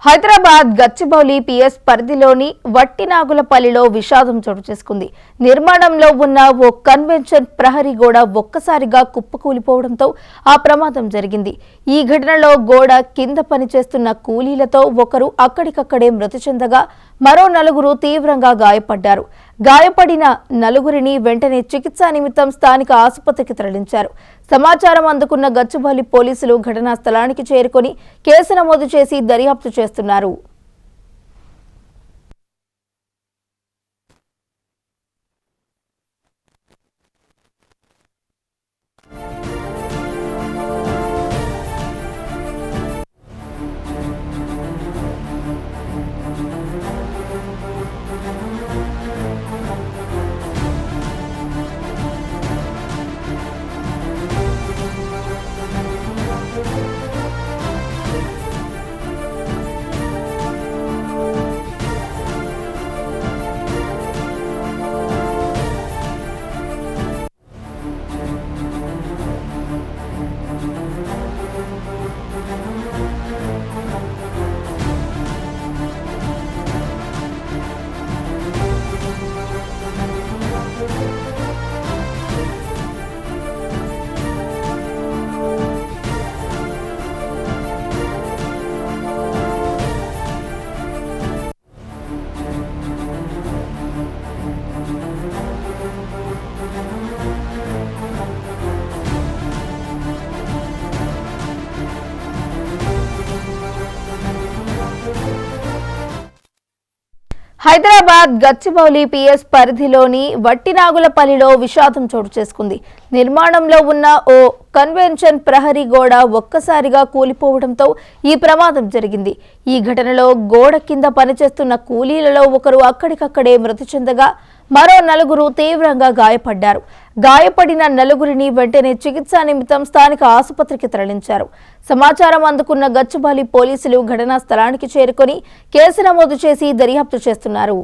Hyderabad Gachibowli PS పరిధిలోని వట్టినాగులపల్లిలో విషాదం చోటు చేసుకుంది. నిర్మాణంలో ఉన్న ఓ కన్వెన్షన్ ప్రహరీ గోడ ఒక్కసారిగా కుప్పకూలిపోవడంతో ఆ ప్రమాదం జరిగింది. ఈ ఘటనలో గోడ కింద పనిచేస్తున్న కూలీలతో ఒకరు అక్కడికక్కడే మృతి చెందగా మరో నలుగురు తీవ్రంగా గాయపడ్డారు. గాయపడిన నలుగురిని వెంటనే చికిత్సా నిమిత్తం స్థానిక ఆసుపత్రికి తరలించారు. సమాచారం అందుకున్న గచ్చిబౌలి పోలీసులు ఘటనా స్థలానికి చేరుకొని కేసు నమోదు చేసి దర్యాప్తు చేస్తున్నారు. హైదరాబాద్ గచ్చిబౌలి పిఎస్ పరిధిలోని వట్టినాగులపల్లిలో విషాదం చోటు చేసుకుంది. నిర్మాణంలో ఉన్న ఓ కన్వెన్షన్ ప్రహరీ గోడ ఒక్కసారిగా కూలిపోవడంతో ఈ ప్రమాదం జరిగింది. ఈ ఘటనలో గోడ కింద పనిచేస్తున్న కూలీలలో ఒకరు అక్కడికక్కడే మృతి చెందగా మరో నలుగురు తీవ్రంగా గాయపడ్డారు. గాయపడిన నలుగురిని వెంటనే చికిత్సా నిమిత్తం స్థానిక ఆసుపత్రికి తరలించారు. సమాచారం అందుకున్న గచ్చిబౌలి పోలీసులు ఘటనా స్థలానికి చేరుకొని కేసు నమోదు చేసి దర్యాప్తు చేస్తున్నారు.